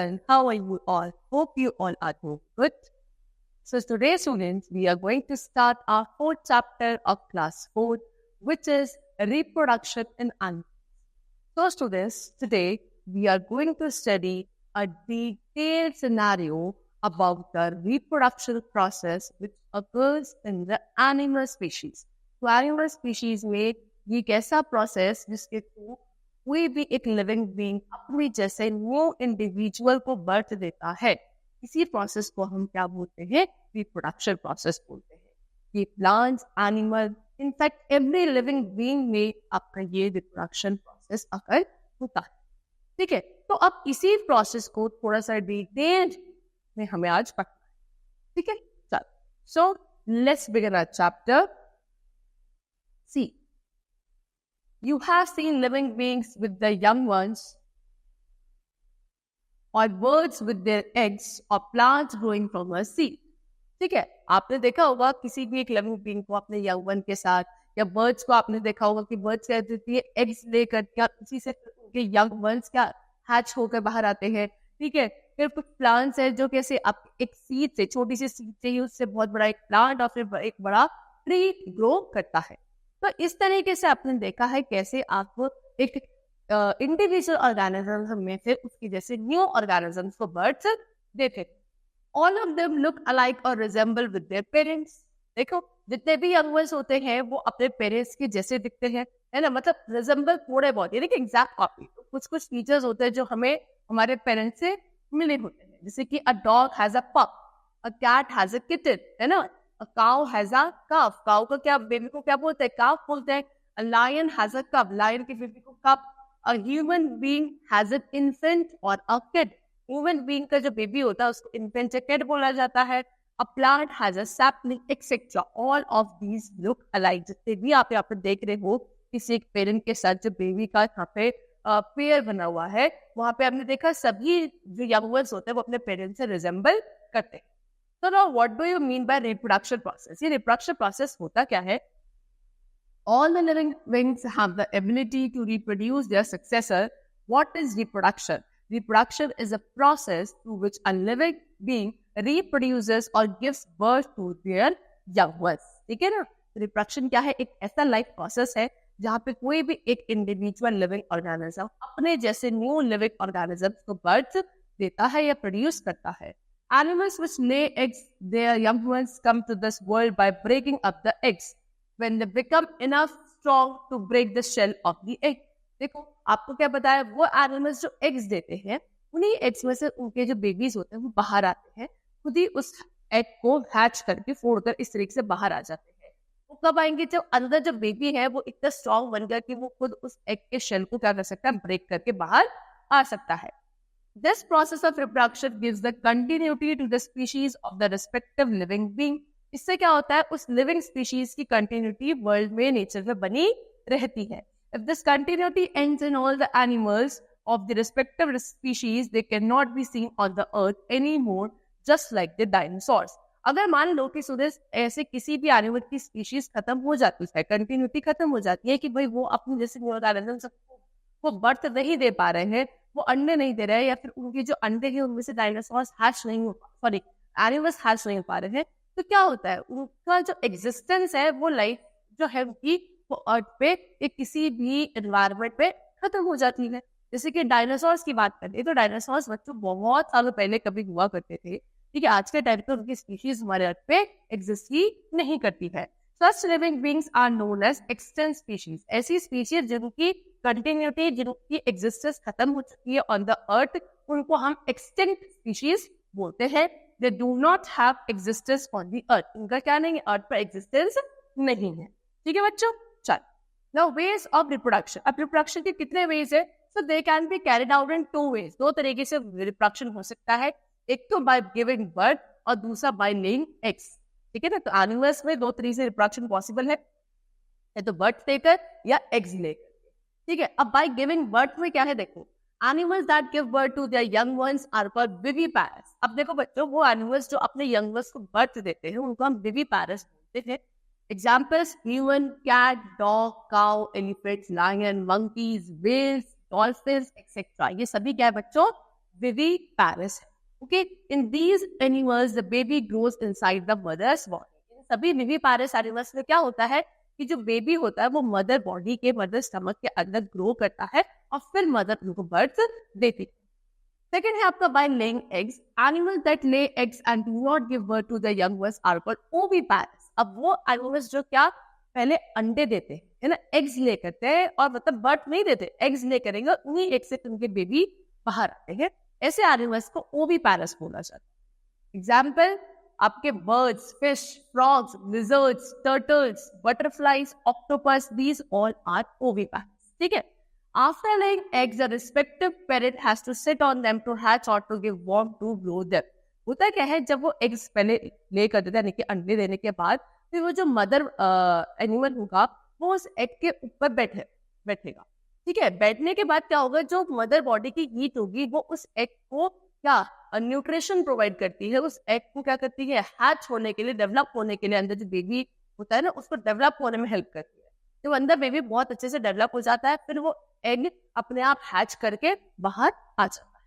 everyone. How are you all? Hope you all are doing good. So today, students, we are going to start our fourth chapter of class 4, which is reproduction in animals. So students, today we are going to study a detailed scenario about the reproduction process which occurs in the animal species. तो animal species में ये एक ऐसा process जिसके through कोई भी एक living being अपने जैसे न्यू इंडिविजुअल को बर्थ देता है, इसी प्रोसेस को हम क्या बोलते हैं? रिप्रोडक्शन प्रोसेस बोलते हैं. ये plants, animal, in fact every living being में आपका ये रिप्रोडक्शन प्रोसेस अकर होता है. ठीक है, तो अब इसी प्रोसेस को थोड़ा सा डिटेल में हमें आज पढ़ना है. ठीक है, चलो. So let's begin our chapter. See, you have seen living beings with the young ones, or birds with their eggs, or plants growing from a seed. ठीक है, आपने देखा होगा किसी भी एक लिविंग बीइंग को अपने यंग वन के साथ, या बर्ड्स को आपने देखा होगा कि बर्ड्स क्या देती है, एग्स लेकर क्या उसी से उनके यंग वंस क्या हैच होकर बाहर आते हैं. ठीक है, फिर कुछ प्लांट्स है जो कैसे आप एक सीड से, छोटी सी सीड से ही उससे बहुत बड़ा एक प्लांट और फिर एक बड़ा ट्री ग्रो करता है. तो इस तरीके से आपने देखा है कैसे आपको एक इंडिविजुअल ऑर्गेनिज्म में से उसकी जैसे न्यू ऑर्गेनिजम्स को बर्ड्स देते. All of them look alike और रिजेंबल विद देयर पेरेंट्स. देखो जितने भी यंग वंस होते हैं वो अपने पेरेंट्स के जैसे दिखते हैं, है ना. मतलब रिजेंबल थोड़े बहुत, यानी कि एग्जैक्ट कॉपी. तो कुछ कुछ फीचर्स होते हैं जो हमें हमारे पेरेंट्स से मिले होते हैं, जैसे कि a dog has a pup, a cat has a kitten, है ना. A cow has a calf. Cow को क्या, बेबी को क्या बोलते हैं? calf बोलते हैं. A lion has a cub. Lion की बेबी को cub. A human being has an infant or a kid. Human being का जो बेबी होता है उसको infant या kid बोला जाता है. A plant has a sapling, etc. All of these look alike. जितने भी आप यहाँ पर देख रहे हो किसी एक पेरेंट के साथ जो बेबी का यहाँ पे पेयर बना हुआ है, वहां पे आपने देखा सभी जो यंग वंस होते हैं वो अपने पेरेंट्स से रिजेंबल करते हैं. So now what do you mean by reproduction process? ये reproduction process होता क्या है? All the living beings have the ability to reproduce their successor. What is reproduction? Reproduction is a process through which a living being reproduces or gives birth to their young ones. ठीक है ना? Reproduction क्या है? एक ऐसा life process है जहाँ पे कोई भी एक individual living organism अपने जैसे new living organisms को birth देता है या produce करता है. Animals which lay eggs, their young ones come to this world by breaking up the eggs. When they become enough strong to break the shell of the egg. देखो आपको क्या पता है, वो एनिमल्स जो एग्स देते हैं उन्हीं एग्स में से उनके जो बेबीज होते हैं वो बाहर आते हैं, खुद ही उस एग को हैच करके फोड़कर इस तरीके से बाहर आ जाते हैं. वो कब आएंगे? जब अंदर जो बेबी है वो इतना स्ट्रॉन्ग बन गया कि वो खुद उस एग के शेल को क्या कर सकता है, ब्रेक करके बाहर आ सकता है. This process of reproduction gives the continuity to the species of the respective living being. इससे क्या होता है, उस living species की continuity world में, nature में बनी रहती है. If this continuity ends in all the animals of the respective species, they cannot be seen on the earth anymore, just like the dinosaurs. अगर मान लो कि सुदेश ऐसे किसी भी एनिमल की स्पीशीज खत्म हो जाती है, कंटिन्यूटी खत्म हो जाती है कि भाई वो अपने जैसे न्यू ऑर्गेनिज्म वो बर्थ नहीं दे पा रहे हैं, वो अंडे नहीं दे रहे हैं, या फिर उनके जो अंडे हैं उनमें से डायनासोर्स हैच नहीं हो, सॉरी एनिमल्स हैच नहीं हो पा रहे हैं, तो क्या होता है, उनका जो एग्जिस्टेंस है, वो लाइफ जो है उनकी, वो अर्थ पे या किसी भी एनवायरनमेंट पे खत्म हो जाती है. जैसे कि डायनासोर्स की बात करें तो डायनासोर्स बच्चों बहुत सालों पहले कभी हुआ करते थे. ठीक है, आज के टाइम पे उनकी स्पीशीज हमारे अर्थ पे एग्जिस्ट ही नहीं करती है. Such living beings are known as extinct species. ऐसी स्पीशीज जिनकी कंटिन्यूटी, जिनकी एग्जिस्टेंस खत्म हो चुकी है ऑन द अर्थ, उनको हम एक्सटिंक्ट स्पीशीज बोलते हैं. They do not have existence on the earth. उनका क्या नहीं है, अर्थ पर एग्जिस्टेंस नहीं है. ठीक है बच्चों, चल. Now ways of reproduction. अब रिप्रोडक्शन के कितने वेज है? So they can be carried out in 2 ways. 2 तरीके से रिप्रोडक्शन हो सकता है. एक तो बाय गिविंग बर्थ और दूसरा बाय लेइंग एग्स. ठीक है ना, तो एनिमल्स में 2 तरीके से रिप्रोडक्शन पॉसिबल है, या तो बर्थ देकर या एग्स लेकर. ठीक है, अब बाय गिविंग बर्थ में क्या है, देखो animals that give birth to their young ones are called viviparous. अब देखो बच्चों, वो एनिमल्स जो अपने यंग वंस को बर्थ देते हैं उनको हम विविपैरस बोलते हैं. Examples human, cat, dog, cow, elephants, lion, monkeys, whales, dolphins etcetera. ये सभी क्या है बच्चों, विविपैरस है। Okay, in these animals the baby grows inside the mother's body. इन सभी विविपैरस एनिमल्स में क्या होता है कि जो बेबी होता है वो मदर बॉडी के, मदर स्टमक के अंदर ग्रो करता है और फिर मदर उनको बर्थ देती है। सेकेंड है आपका by laying eggs. Animals that lay eggs and do not give birth to the young ones are called oviparous. अब वो एनिमल्स जो क्या पहले अंडे देते हैं, है ना, एग्स ले करते हैं और मतलब बर्थ नहीं देते, एग्स ले करेंगे, उन्हीं एग से उनके बेबी बाहर आते हैं, ऐसे एनिमल्स को ओविपैरस बोला जाता है। एग्जाम्पल आपके birds, fish, frogs, lizards, turtles, butterflies, octopus, these all are oviparous. ठीक है। After laying eggs, the respective parent has to sit on them to hatch or to give warmth to grow them. होता क्या है, जब वो eggs पहले ले कर देता है, यानी कि अंडे देने के बाद फिर वो जो मदर एनिमल होगा वो उस एग के ऊपर बैठेगा। ठीक है। बैठने के बाद क्या होगा, जो मदर बॉडी की हीट होगी वो उस एग को क्या न्यूट्रिशन प्रोवाइड करती है, उस एग को क्या करती है, हैच होने के लिए, डेवलप होने के लिए, अंदर जो बेबी होता है ना उसको डेवलप होने में हेल्प करती है। तो अंदर बेबी बहुत अच्छे से डेवलप हो जाता है, फिर वो एग अपने आप हैच करके बाहर आ जाता है।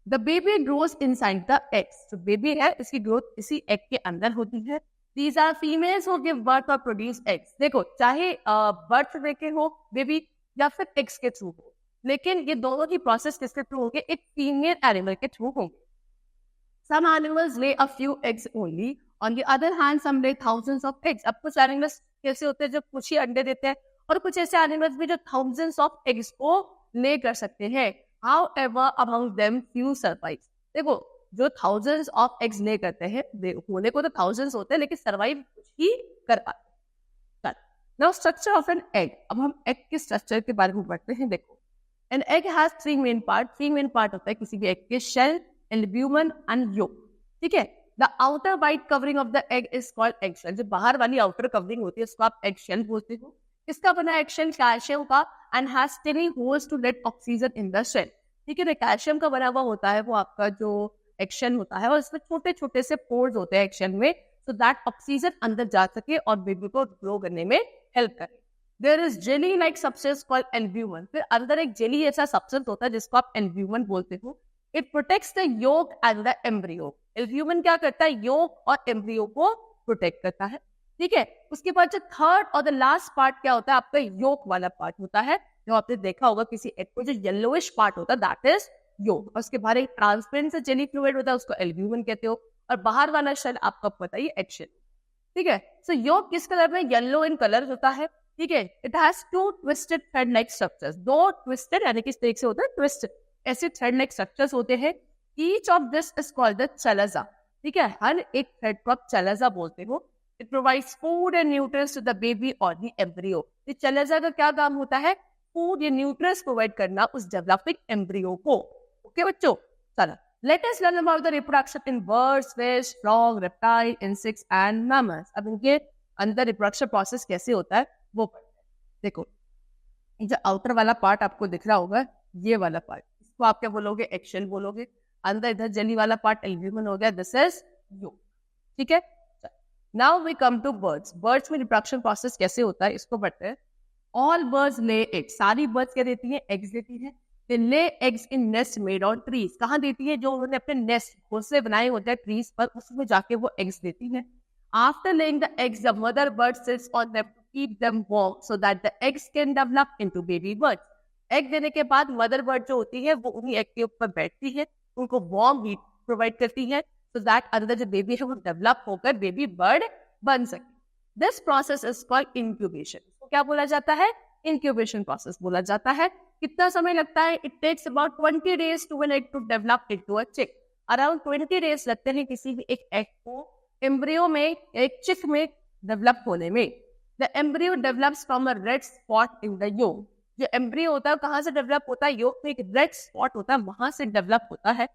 The baby grows inside the eggs. जो बेबी है इसकी ग्रोथ इसी एग के अंदर होती है। These are females who give birth or produce eggs. देखो, चाहे बर्थ देके हो बेबी या फिर एग्स के थ्रू हो, लेकिन ये दोनों ही प्रोसेस किसके थ्रू होंगे, एक फीमेल एनिमल के थ्रू होंगे। Some animals lay a few eggs only. On the other hand, some lay thousands of eggs. अब कुछ एनिमल्स कैसे होते हैं जो कुछ ही अंडे देते हैं, और कुछ ऐसे एनिमल्स भी जो thousands of eggs को ले कर सकते हैं। However, among them few survive. देखो, जो thousands of eggs ले करते हैं, होने को तो thousands होते हैं लेकिन सर्वाइव कुछ ही कर पाते हैं। Now structure of an egg. अब हम egg के स्ट्रक्चर के बारे में पढ़ते हैं। देखो, an egg has three main parts. Three main part होता है किसी भी egg के, shell, albumen and yolk। ठीक है। The outer white covering of the egg is called eggshell. जो बाहर वाली outer covering होती है उसको आप eggshell बोलते हो। किसका बना eggshell? कैल्शियम का, and has tiny holes to let oxygen in the shell। ठीक है। कैल्शियम का बना हुआ होता है वो आपका जो eggshell होता है, और इसमें छोटे छोटे से पोर्स होते हैं eggshell में, so that ऑक्सीजन अंदर जा सके और बेबी को ग्रो करने में हेल्प करे। There is jelly like substance called albumen। फिर अंदर एक जेली ऐसा सब्सटेंस होता है जिसको आप albumen बोलते हो। It protects the yolk and the embryo। albumen क्या करता है, yolk और embryo को प्रोटेक्ट करता है। ठीक है। उसके बाद जो थर्ड और द लास्ट पार्ट क्या होता है, आपका yolk वाला पार्ट होता है, जो आपने देखा होगा किसी एग को, जो येलोइश पार्ट होता है दैट इज yolk। और उसके बाहर एक ट्रांसपेरेंट सा जेली फ्लूइड होता है, उसको albumen कहते हो, और बाहर वाला शेल आपका पता ही एग शेल। ठीक है। सो yolk किस कलर में, येलो इन कलर होता है। ठीक है। It has two twisted thread like structures. दो ट्विस्टेड यानी किस तरीके से होता है, ट्विस्टेड ऐसे थ्रेड लाइक स्ट्रक्चर्स होते हैं। Each of this is called the chalaza. ठीक है। हर एक थ्रेड को आप चलाजा बोलते हो। It provides food and nutrients to the baby और द एम्ब्रियो। इस चलाजा का क्या काम होता है, फूड या न्यूट्रिएंट्स प्रोवाइड करना उस डेवलपिंग एम्ब्रियो को। ओके बच्चों, चलो let us learn about the reproduction in birds, fish, frog, reptile, insects and mammals. अब इनके अंदर रिप्रोडक्शन प्रोसेस कैसे होता है वो पढ़ते हैं। देखो, जो आउटर वाला पार्ट आपको दिख रहा होगा, ये वाला पार्ट, इसको आप क्या बोलोगे, एगशेल बोलोगे। अंदर इधर जेली वाला पार्ट एल्ब्यूमेन हो गया, दिस इज yolk। ठीक है। Now we come to birds. Birds में रिप्रोडक्शन प्रोसेस कैसे होता है इसको पढ़ते हैं। All birds lay eggs. सारी बर्ड्स क्या देती हैं, एग्स देती हैं। They lay eggs in nest made on trees. कहाँ देती है, जो उन्होंने अपने नेस्ट घोंसले बनाए होते हैं ट्रीज पर, उसमें जाके वो एग्स देती हैं। After laying the eggs the mother bird sits on them to keep them warm so that the eggs can develop into baby birds. Egg देने के बाद मदर बर्ड जो होती है वो उन्हीं एग के ऊपर बैठती है, उनको वार्म हीट प्रोवाइड करती है, सो दैट अंदर जो बेबी है वो डेवलप होकर बेबी बर्ड बन सके। This process is called incubation. इसको क्या बोला जाता है, इंक्यूबेशन प्रोसेस बोला जाता है। कितना समय लगता है, it takes about 20 days to an egg to develop into a chick. Around 20 days लगते हैं किसी भी एक एग को एम्ब्रियो में, एक चिक में डेवलप होने में। The embryo develops from a red spot in the yolk। जो एम्ब्रियो होता है कहाँ से डेवलप होता है, yolk में एक रेड स्पॉट होता है, वहां से डेवलप होता है।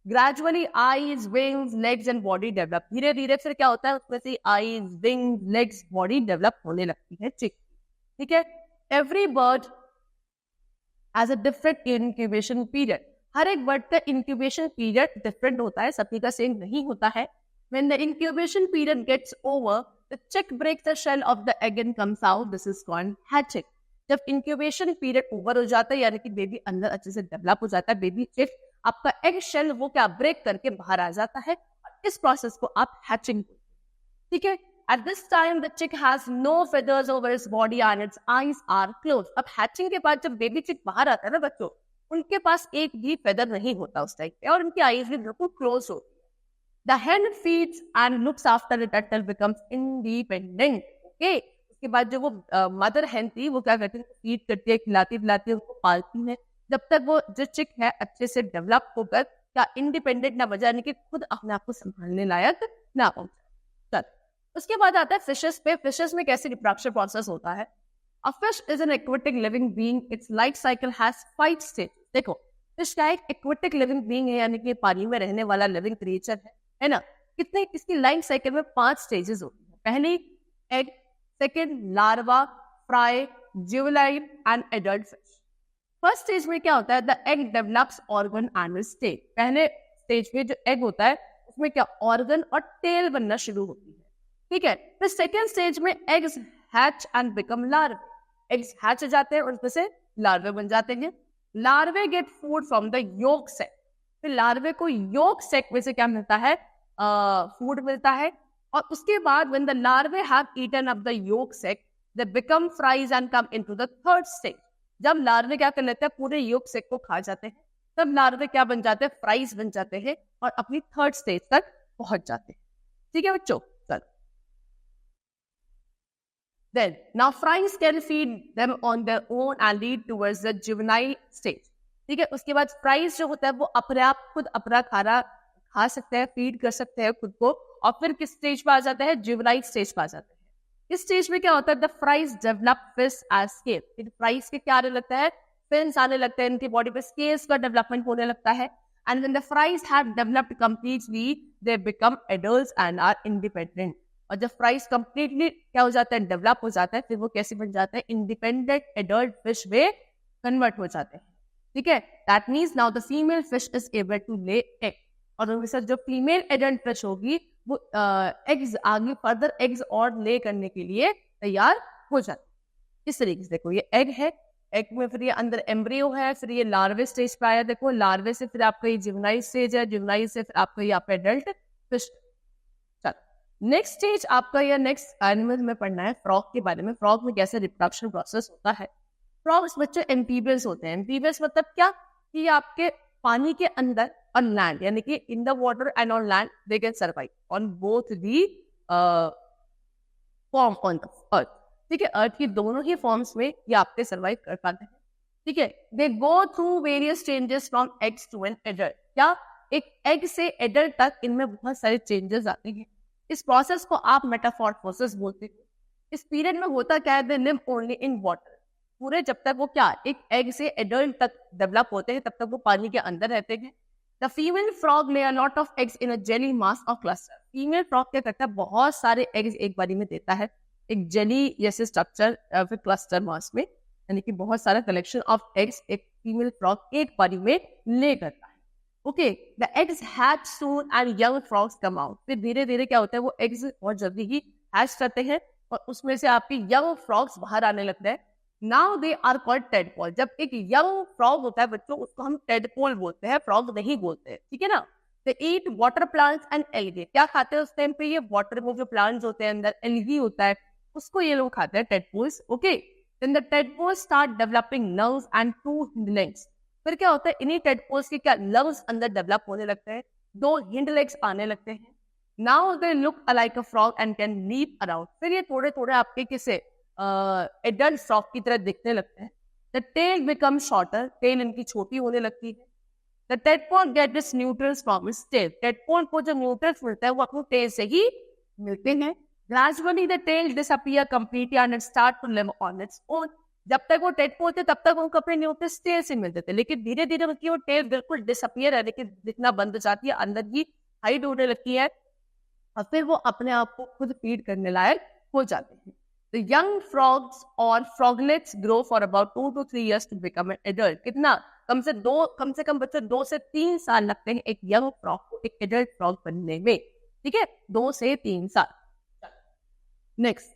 Gradually eyes, wings, legs and body develop. धीरे धीरे फिर क्या होता है, उसमें से eyes, wings, legs, body develop होने लगती है चिक। ठीक है। Every bird has a different incubation period. हर एक बर्ड का इंक्यूबेशन पीरियड डिफरेंट होता है, सभी का सेम नहीं होता है। When the incubation period gets over, the chick breaks the shell of the egg and comes out. This is called hatching. जब इंक्यूबेशन पीरियड ओवर हो जाता है यानी कि बेबी अंदर अच्छे से डेवलप हो जाता है, बेबी चिक आपका एग शेल वो क्या ब्रेक करके बाहर आ जाता है, और इस प्रोसेस को आप हैचिंग, ठीक है। At this time the chick has no feathers over its body and its eyes are closed. अब हैचिंग के बाद जब बेबी चिक बाहर आता है ना बच्चों, उनके पास एक भी फेदर नहीं होता उस टाइम पे, और उनकी आईज भी बिल्कुल क्लोज होती है। The hen feeds and looks after the turtle becomes independent. Okay? उसके बाद जो वो मदर hen थी वो क्या करती है, फीड करती है, खिलाती पिलाती है, उनको पालती है, जब तक वो जो चिक है अच्छे से डेवलप होकर क्या इंडिपेंडेंट ना बजाने के खुद अपने आप को संभालने लायक ना पहुंचे। उसके बाद आता है फिशेस पे। फिशेस में कैसे रिप्रोडक्शन प्रोसेस होता है। A fish is an aquatic living being. Its life cycle has 5 stages. देखो फिश का एक एक्वेटिक लिविंग बीइंग है, यानी कि पानी में रहने वाला लिविंग क्रिएचर है ना। कितने इसकी लाइफ साइकिल में 5 स्टेजेस होती है। पहली egg, second larva, fry, juvenile and adult fish. First stage में क्या होता है, the egg develops organ and stage. पहले स्टेज में जो एग होता है उसमें क्या ऑर्गन और टेल बनना शुरू होती है, ठीक है। फिर सेकेंड स्टेज में eggs hatch and become larvae. Eggs hatch हो जाते हैं और उसमें से लार्वे बन जाते हैं। लार्वे get food from the yolk सेक। फिर लार्वे को योक सेक में से क्या मिलता है, फूड मिलता है। और उसके बाद when the larvae have eaten up the yolk sac they become fries and come into the third stage. जब लार्वे क्या कर लेते हैं, पूरे योक सेक को खा जाते हैं, तब लार्वे क्या बन जाते हैं, फ्राइज बन जाते हैं और अपनी थर्ड स्टेज तक पहुंच जाते हैं, ठीक है बच्चों। Then, now fries can feed them on their own and lead towards the juvenile stage. ठीक है, उसके बाद फ्राइज जो होता है वो अपने आप खुद अपना खाना खा सकते हैं, फीड कर सकते हैं खुद को, और फिर किस स्टेज पे आ जाता है, जुवेनाइल स्टेज पे आ जाते हैं। इस स्टेज में क्या होता है, the fries develop fish as scale. इन फ्राइज के क्या आने लगता है, फिन्स आने लगते हैं, इनकी बॉडी पे स्केल्स का डेवलपमेंट होने लगता है। And when the fries have developed completely they become adults and are independent. और जब फ्राइज कंप्लीटली क्या हो जाता है, डेवलप हो जाता है, फिर वो कैसे बन जाता है, इंडिपेंडेंट एडल्ट फिश में कन्वर्ट हो जाते हैं, ठीक है। That means now the female fish is able to lay egg. और उनके साथ जो फीमेल एडल्ट फिश होगी वो एग्स आगे फर्दर एग्स और ले करने के लिए तैयार हो जाती है। इस तरीके से देखो ये एग है, एग में फिर ये अंदर एम्ब्रियो है, फिर ये लार्वे स्टेज पे आया, देखो लार्वे से फिर आपका ये जुवेनाइल स्टेज है, जुवेनाइल से फिर आपका ये आपका एडल्ट फिश। नेक्स्ट स्टेज आपका या नेक्स्ट एनिमल में पढ़ना है फ्रॉग के बारे में। फ्रॉग में कैसे रिप्रोडक्शन प्रोसेस होता है। फ्रॉग्स बच्चे एम्फीबियस होते हैं। एम्फीबियस मतलब क्या, कि आपके पानी के अंदर ऑन लैंड, यानी कि in the water and on land they can survive on both the form on the earth, ठीक है। अर्थ की दोनों ही फॉर्म्स में ये आपके सर्वाइव कर पाते हैं, ठीक है। They go through various changes from eggs to an adult. क्या एक एग से एडल्ट तक इनमें बहुत सारे चेंजेस आते हैं। इस प्रोसेस को आप मेटामॉर्फोसिस बोलते हैं। इस पीरियड में होता क्या है, they live only in water. पूरे जब तक वो क्या एक एग से एडल्ट तक डेवलप होते हैं तब तक वो पानी के अंदर रहते हैं। द फीमेल फ्रॉग ले a lot of eggs in a jelly mass of cluster. Female frog क्या करता है, बहुत सारे एग्स एक बारी में देता है, एक जेली जैसे स्ट्रक्चर फिर क्लस्टर मास में, यानी कि बहुत सारा कलेक्शन ऑफ एग्स एक फीमेल फ्रॉग एक बारी में ले करता है। Okay, the eggs hatch soon and young frogs come out. फिर धीरे धीरे क्या होता है, वो एग्स बहुत जल्दी ही हैच करते हैं और उसमें से आपके यंग फ्रॉग्स बाहर आने लगते हैं। Now they are called tadpole. जब एक यंग फ्रॉग होता है बच्चों, उसको हम टेडपोल बोलते हैं, फ्रॉग नहीं बोलते हैं, ठीक है ना। दे ईट वाटर प्लांट्स एंड एल्गी। क्या खाते हैं उस टाइम पे, ये वाटर में जो प्लांट्स होते हैं अंदर एल्गी होता है उसको ये लोग खाते हैं, tadpoles. Okay, then the tadpoles start developing nerves and 2 hind legs. फिर क्या होता है, इन्हीं टेडपोल्स के क्या लव्स अंदर डेवलप होने लगते हैं, 2 हिंड लेग्स आने लगते हैं। Now they look like a frog and can leap around. फिर ये थोड़े थोड़े आपके किसे एडल्ट फ्रॉग की तरह दिखने लगते हैं। The tail become shorter. Tail इनकी छोटी होने लगती है। The tadpole get its neutrals from its tail. Tadpole को जो न्यूट्रल्स मिलता है वो अपने टेल से ही मिलते हैं। Gradually the tail disappear completely and it start to live on its own. जब तक वो टेडपोल थे तब तक उनको अपने न्यूट्रल्स टेल से मिलते थे, लेकिन धीरे धीरे उनकी वो टेल बिल्कुल डिसअपीयर है, लेकिन दिखना बंद हो जाती है, अंदर ही हाइड होने लगती है और फिर वो अपने आप को खुद फीड करने लायक हो जाते हैं। The young frogs or froglets grow for about 2 to 3 years to become an adult. कितना कम से कम बच्चे 2 से 3 साल लगते हैं एक यंग फ्रॉग को एक एडल्ट फ्रॉग बनने में, ठीक है, 2 से 3 साल। नेक्स्ट,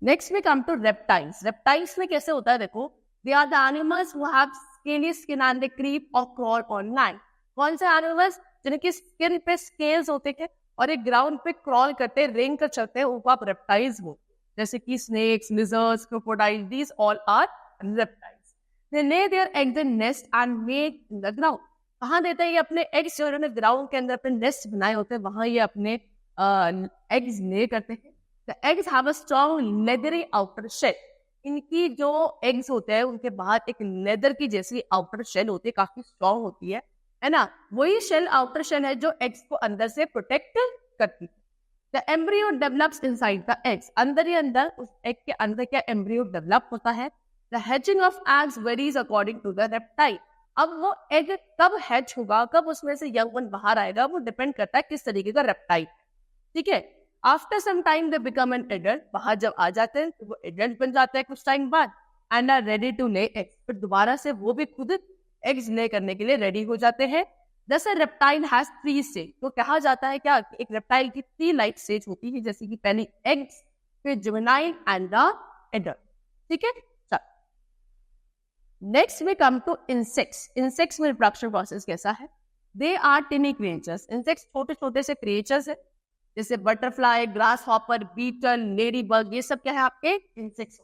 नेक्स्ट में कम टू रेप्टाइल्स. रेप्टाइल्स में कैसे होता है देखो, they are the animals who have scaly skin and they creep और क्रॉल ऑन लैंड. कौन से एनिमल्स जिनकी स्किन पे स्केल्स होते हैं और एक ग्राउंड पे क्रॉल करते रेंग कर चलते हैं, उनको आप रेप्टाइल्स बोलते हैं. जैसे कि snakes, lizards, crocodile, these all are reptiles. They lay their eggs in nest and make in the ground. कहाँ देते हैं ये अपने एग्स, जो इन्होंने ग्राउंड के अंदर अपने नेस्ट बनाए होते हैं, वहां ये अपने एग्स ले करते हैं. The eggs have a strong leathery outer shell. इनकी जो एग्स होते हैं उनके बाहर एक लेदर की जैसी आउटर शेल होती है, काफी स्ट्रॉन्ग होती है ना. वही शेल आउटर शेल है जो एग्स को अंदर से प्रोटेक्ट करती है. The embryo develops inside the eggs. अंदर ही अंदर उस एग के अंदर क्या एम्ब्रियो डेवलप होता है. The hatching of eggs varies according to the reptile. अब वो एग कब हैच होगा, कब उसमें से यंग वन बाहर आएगा, वो डिपेंड करता है किस तरीके का रेप्टाइल. ठीक है. After some time they become an adult. बाहर जब आ जाते हैं तो वो एडल्ट बन जाते हैं कुछ टाइम बाद, and are ready to lay eggs. फिर दोबारा से वो भी खुद एग्स ले करने के लिए रेडी हो जाते हैं. दस अ रेप्टाइल हैज 3 स्टेज. तो कहा जाता है क्या, एक रेप्टाइल की 3 लाइफ स्टेज होती है, जैसे कि पहले एग्स, फिर जुवेनाइल एंड द एडल्ट. ठीक है. नेक्स्ट में कम टू इंसेक्ट्स. इंसेक्ट्स में रिप्रोडक्शन प्रोसेस कैसा है. They are tiny creatures. Insects छोटे छोटे से क्रिएचर्स है, जैसे butterfly, grasshopper, beetle, ladybug, ये सब क्या है आपके insects.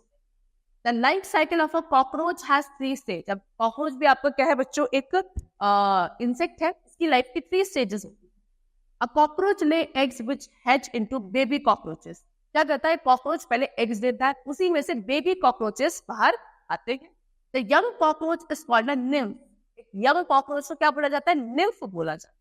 The life cycle of a cockroach has 3 stage. अब कॉकरोच भी आपको क्या है बच्चों, एक इंसेक्ट है, इसकी लाइफ की 3 स्टेजेस होती है. A cockroach lay eggs which hatch into baby cockroaches. क्या करता है, कॉकरोच पहले एग्स देता है, उसी में से बेबी कॉकरोचेस बाहर आते हैं. The young cockroach is called a nymph. Young cockroach को क्या बोला जाता है, निम्फ बोला जाता है.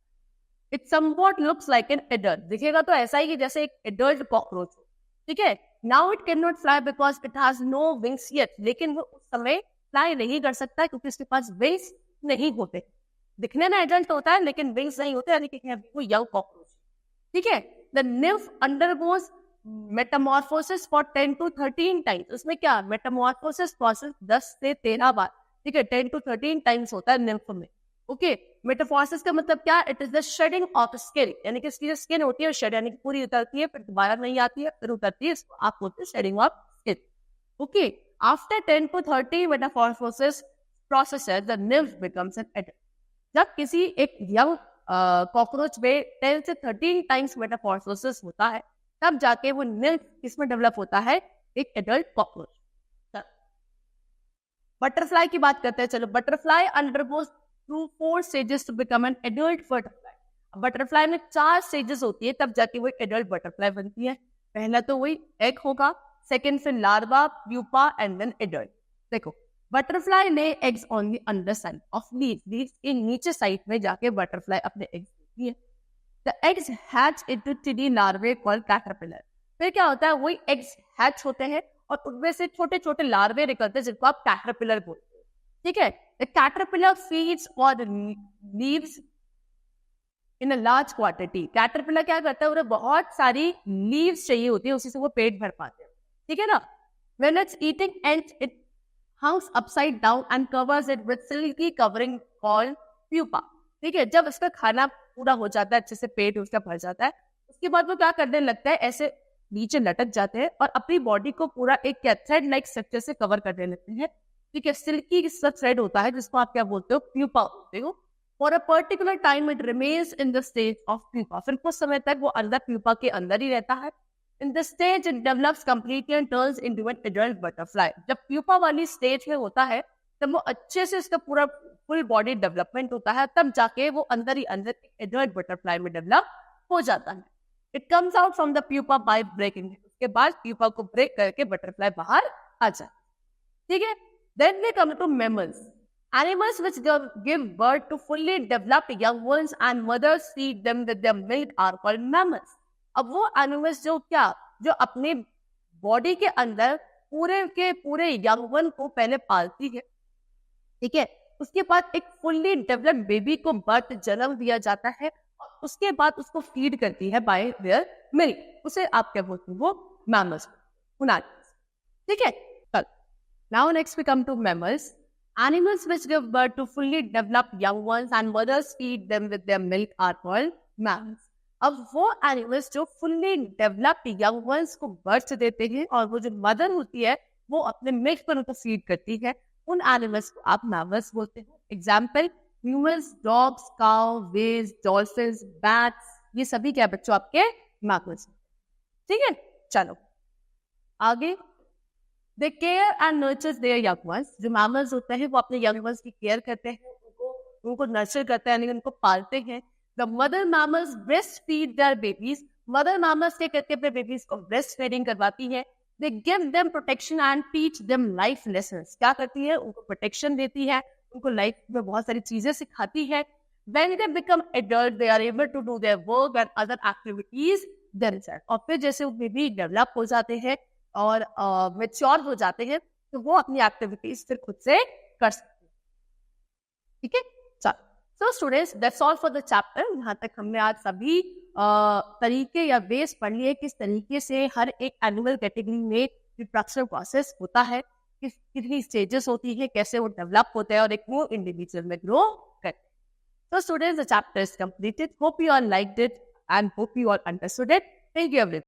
It somewhat looks like an adult. दिखेगा तो ऐसा ही कि जैसे एक adult cockroach हो. ठीक है. Now it cannot fly because it has no wings yet. लेकिन वो उस समय fly नहीं कर सकता क्योंकि इसके पास wings नहीं होते. दिखने में adult होता है लेकिन wings नहीं होते, यानी कि वो young cockroach. ठीक है. The nymph undergoes metamorphosis for 10 to 13 times. उसमें क्या metamorphosis process 10 से 13 बार. ठीक है. 10 to 13 times होता है nymph में. ओके. मेटाफॉर्सिस का मतलब क्या, it is the shading of skin. यानी कि इसकी जो स्किन होती है शेड, यानी कि पूरी उतरती है, फिर दोबारा नहीं आती है, फिर उतरती है, इसको आप बोलते हैं shedding of skin. Okay. After 10 to 30 metamorphosis process the nymph becomes an adult. जब किसी एक यंग कॉकरोच में 10 से 13 टाइम्स मेटाफॉर्सिस होता है, तब जाके वो निम्फ किसमें डेवलप होता है, एक एडल्ट कॉकरोच. बटरफ्लाई की बात करते हैं. चलो, butterfly undergoes through 4 stages to become an adult butterfly. Butterfly में 4 stages होती है, तब जाके वो एक adult butterfly बनती है. पहला तो वही egg होगा, सेकंड फिर larva, pupa and then adult. देखो, बटरफ्लाई ले eggs on the underside of leaves. leaves के नीचे साइड में जाके बटरफ्लाई अपने eggs देती है. The eggs hatch into tiny larvae called caterpillar. फिर क्या होता है, वही eggs hatch होते हैं और उनमें से छोटे छोटे लार्वे निकलते हैं जिनको आप कैटरपिलर बोलते हैं. ठीक है. The caterpillar feeds on the leaves in a large quantity. Caterpillar क्या करता है, उन्हें बहुत सारी leaves चाहिए होती है, उसी से वो पेट भर पाते हैं. ठीक है ना. When it's eating ants, it hangs upside down and covers it with silky covering called pupa. ठीक है. जब उसका खाना पूरा हो जाता है, अच्छे से पेट उसका भर जाता है, उसके बाद वो क्या करने लगता है, ऐसे नीचे लटक जाते हैं और अपनी बॉडी को पूरा एक थ्रेड लाइक स्ट्रक्चर से कवर करने लगते हैं. ठीक है. सिल्की सा थ्रेड होता है जिसको आप क्या बोलते हो, प्यूपा बोलते हो. For a particular time it remains in the stage of pupa. फिर कुछ समय तक वो अंदर प्यूपा के अंदर ही रहता है. In the stage it develops completely and turns into an adult butterfly. जब प्यूपा वाली स्टेज में होता है तब वो अच्छे से इसका पूरा फुल बॉडी डेवलपमेंट होता है, तब जाके वो अंदर ही अंदर एक एडल्ट बटरफ्लाई में डेवलप हो जाता है. It comes out from the pupa by breaking. उसके बाद प्यूपा को ब्रेक करके बटरफ्लाई बाहर आ जाए. ठीक है. Then we come to mammals. Animals which give birth to fully developed young ones and mothers feed them with their milk are called mammals. अब वो animals जो अपने बॉडी के अंदर पूरे के पूरे young one को पहले पालती है. ठीक है. उसके बाद एक fully developed बेबी को बर्थ जन्म दिया जाता है और उसके बाद उसको फीड करती है by their milk. उसे आप क्या बोलते हो, वो mammals. ठीक है. Now next we come to mammals. Animals which give birth to fully developed young ones and mothers feed them with their milk are called mammals. अब वो एनिमल्स जो फुल्ली डेवलप्ड यंग वंस को birth देते हैं और वो जो mother होती है वो अपने मिल्क पर उनको फीड करती है, उन एनिमल्स को आप मैमल्स बोलते हैं। Example humans, dogs, cow, whales, dolphins, bats, ये सभी क्या बच्चों आपके मैमल्स। ठीक है, चलो आगे। They care and nurtures there young once. जो मैमल्स होते हैं वो अपने यंग वंस की केयर करते हैं, उनको नर्चर करते हैं, यानी उनको पालते हैं। The mother mammals breast feed there babies. Mother mammals क्या करते हैं, अपने बेबीज को ब्रेस्ट फीडिंग करवाती है। They give them protection and teach them life lessons. क्या करती है, उनको प्रोटेक्शन देती है, उनको लाइफ में बहुत सारी चीजें सिखाती है। When they become adult, they are able to do their work and other activities themselves. और फिर जैसे वो बेबी डेवलप हो जाते हैं और मेच्योर हो जाते हैं तो वो अपनी एक्टिविटीज फिर खुद से कर सकते हैं। ठीक है, so students that's all for the chapter. यहाँ तक हमने आज सभी तरीके या बेस पढ़ लिए किस तरीके से हर एक एनिमल कैटेगरी में रिप्रोडक्शन प्रोसेस होता है, कितनी स्टेजेस होती है, कैसे वो डेवलप होता है और एक न्यू इंडिविजुअल में ग्रो करते हैं। So students, the chapter is completed. Hope you all liked it and hope you all understood it. Thank you everyone.